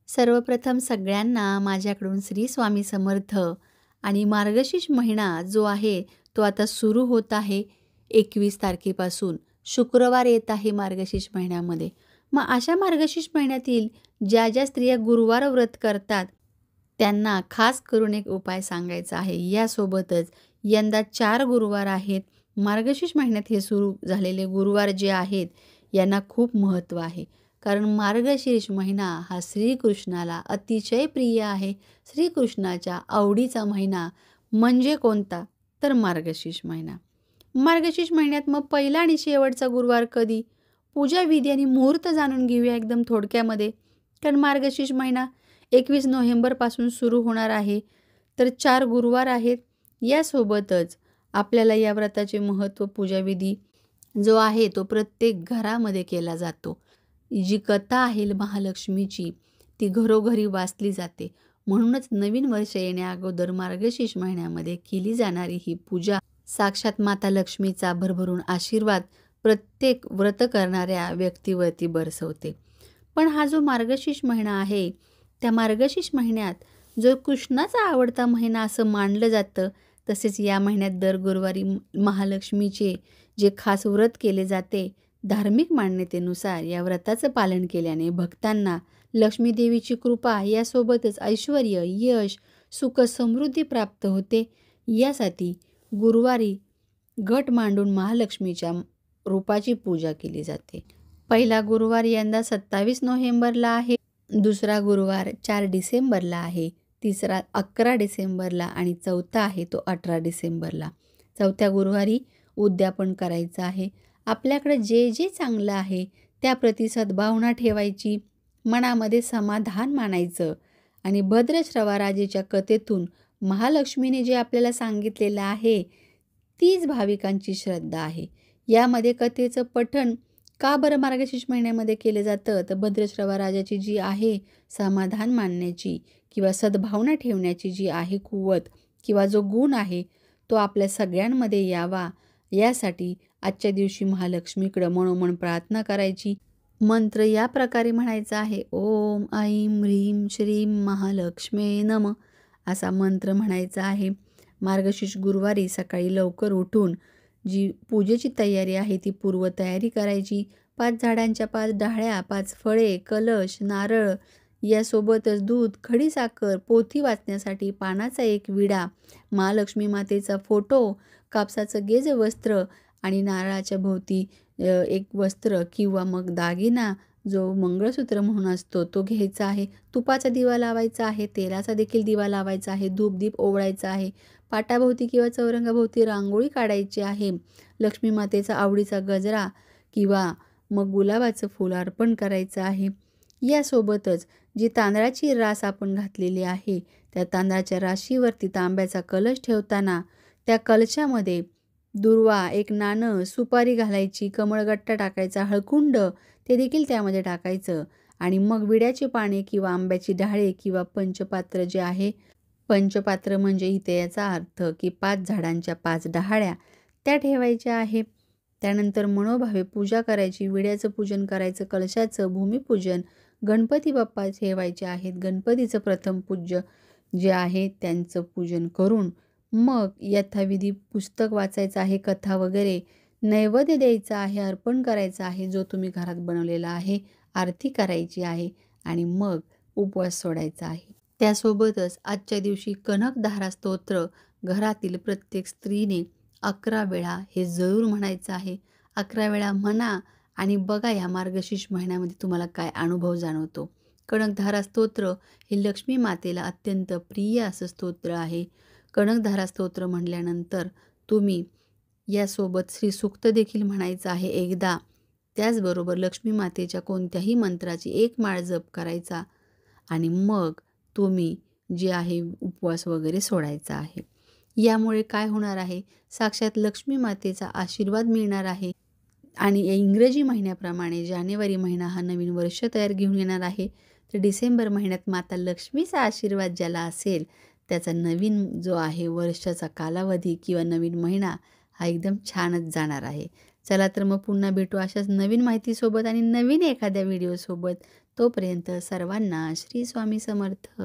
सर्वप्रथम सगळ्यांना माझ्याकडून श्री स्वामी समर्थ आणि मार्गशीर्ष महिना जो आहे तो आता सुरू होत आहे 21 तारखेपासून. शुक्रवार येत आहे मार्गशीर्ष महिन्यामध्ये. मग अशा मार्गशीर्ष महिन्यातील ज्या ज्या स्त्रिया गुरुवार व्रत करतात त्यांना खास करून एक उपाय सांगायचा आहे. यासोबतच यंदा 4 गुरुवार आहेत. मार्गशीर्ष महिन्यात हे सुरू झालेले गुरुवार जे आहेत यांना खूप महत्त्व आहे. कारण मार्गशीर्ष महिना हा श्रीकृष्णाला अतिशय प्रिय आहे. श्रीकृष्णाच्या आवडीचा महिना म्हणजे कोणता? तर मार्गशीर्ष महिना. मार्गशीर्ष महिन्यात मग पहिला आणि शेवटचा गुरुवार कधी? पूजा विधी आणि मुहूर्त जाणून घेऊया एकदम थोडक्यामध्ये. कारण मार्गशीर्ष महिना 21 नोव्हेंबरपासून सुरू होणार आहे. तर 4 गुरुवार आहेत. यासोबतच आपल्याला या व्रताचे महत्त्व, पूजाविधी जो आहे तो प्रत्येक घरामध्ये केला जातो. जी कथा आहे महालक्ष्मीची ती घरोघरी वाचली जाते. म्हणूनच नवीन वर्ष येण्या अगोदर मार्गशीर्ष महिन्यामध्ये केली जाणारी ही पूजा साक्षात माता लक्ष्मीचा भरभरून आशीर्वाद प्रत्येक व्रत करणाऱ्या व्यक्तीवरती बरसवते. पण हा जो मार्गशीर्ष महिना आहे त्या मार्गशीर्ष महिन्यात जो कृष्णाचा आवडता महिना असं मानलं जातं, तसेच या महिन्यात दर गुरुवारी महालक्ष्मीचे जे खास व्रत केले जाते. धार्मिक मान्यतेनुसार या व्रताचं पालन केल्याने भक्तांना लक्ष्मी देवीची कृपा यासोबतच ऐश्वर, यश, सुख, समृद्धी प्राप्त होते. यासाठी गुरुवारी घट मांडून महालक्ष्मीच्या रूपाची पूजा केली जाते. पहिला गुरुवार यंदा 27 नोव्हेंबरला आहे. दुसरा गुरुवार 4 डिसेंबरला आहे. तिसरा 11 डिसेंबरला आणि चौथा आहे तो 18 डिसेंबरला. चौथ्या गुरुवारी उद्यापन करायचं आहे. आपल्याकडे जे जे चांगलं आहे त्याप्रती सद्भावना ठेवायची, मनामध्ये समाधान मानायचं आणि भद्रश्रवाराजेच्या कथेतून महालक्ष्मीने जे आपल्याला सांगितलेलं आहे तीच भाविकांची श्रद्धा आहे. यामध्ये कथेचं पठण का बरं मार्गशीर्ष महिन्यामध्ये केलं जातं? तर भद्रश्रवाराजाची जी आहे समाधान मानण्याची किंवा सद्भावना ठेवण्याची जी आहे कुवत किंवा जो गुण आहे तो आपल्या सगळ्यांमध्ये यावा, यासाठी आजच्या दिवशी महालक्ष्मीकडं मनोमन प्रार्थना करायची. मंत्र या प्रकारे म्हणायचा आहे. ओम ऐं ह्रीं श्रीं महालक्ष्मे नमः असा मंत्र म्हणायचा आहे. मार्गशीर्ष गुरुवारी सकाळी लवकर उठून जी पूजेची तयारी आहे ती पूर्वतयारी करायची. 5 झाडांच्या 5 डहाळ्या, 5 फळे, कलश, नारळ यासोबतच दूध, खडीसाखर, पोथी वाचण्यासाठी पानाचा एक विडा, महालक्ष्मी मातेचा फोटो, कापसाचं गेज वस्त्र आणि नारळाच्या भोवती एक वस्त्र किंवा मग दागिना जो मंगळसूत्र म्हणून असतो तो घ्यायचा आहे. तुपाचा दिवा लावायचा आहे, तेलाचा देखील दिवा लावायचा आहे, धूपदीप ओवळायचा आहे. पाटाभोवती किंवा चौरंगाभोवती रांगोळी काढायची आहे. लक्ष्मी मातेचा आवडीचा गजरा किंवा मग गुलाबाचं फूल अर्पण करायचं आहे. यासोबतच जी तांदळाची रास आपण घातलेली आहे त्या तांदळाच्या राशीवरती तांब्याचा कलश ठेवताना त्या कलशामध्ये दुर्वा, एक नाणं, सुपारी घालायची, कमळगट्टा टाकायचा, हळकुंड ते देखील त्यामध्ये टाकायचं आणि मग विड्याची पाने किंवा आंब्याची डहाळे किंवा पंचपात्र जे आहे, पंचपात्र म्हणजे इथे याचा अर्थ की 5 झाडांच्या 5 डहाळ्या त्या ठेवायच्या आहे. त्यानंतर मनोभावे पूजा करायची, विड्याचं पूजन करायचं, कलशाचं भूमिपूजन, गणपती बाप्पा ठेवायचे आहेत. गणपतीचं प्रथम पूज्य जे आहे त्यांचं पूजन करून मग यथाविधी पुस्तक वाचायचं आहे, कथा वगैरे, नैवेद्य द्यायचा आहे, अर्पण करायचं आहे जो तुम्ही घरात बनवलेला आहे, आरती करायची आहे आणि मग उपवास सोडायचा आहे. त्यासोबतच आजच्या दिवशी कनकधारा स्तोत्र घरातील प्रत्येक स्त्रीने 11 वेळा हे जरूर म्हणायचं आहे. 11 वेळा म्हणा आणि बघा या मार्गशीर्ष महिन्यामध्ये तुम्हाला काय अनुभव जाणवतो. कनकधारा स्तोत्र हे लक्ष्मी मातेला अत्यंत प्रिय असं स्तोत्र आहे. कनकधारा स्तोत्र म्हटल्यानंतर तुम्ही यासोबत श्री सूक्त देखील म्हणायचं आहे एकदा. त्याचबरोबर लक्ष्मी मातेच्या कोणत्याही मंत्राची 1 माळ जप करायचा आणि मग तुम्ही जे आहे उपवास वगैरे सोडायचा आहे. यामुळे काय होणार आहे, साक्षात लक्ष्मी मातेचा आशीर्वाद मिळणार आहे आणि इंग्रजी महिन्याप्रमाणे जानेवारी महिना हा नवीन वर्ष तयार घेऊन येणार आहे. तर डिसेंबर महिन्यात माता लक्ष्मीचा आशीर्वाद ज्याला असेल त्याचा नवीन जो आहे वर्षाचा कालावधी किंवा नवीन महिना हा एकदम छानच जाणार आहे. चला तर मग पुन्हा भेटू अशाच नवीन माहितीसोबत आणि नवीन एखाद्या व्हिडिओसोबत. तोपर्यंत सर्वांना श्री स्वामी समर्थ.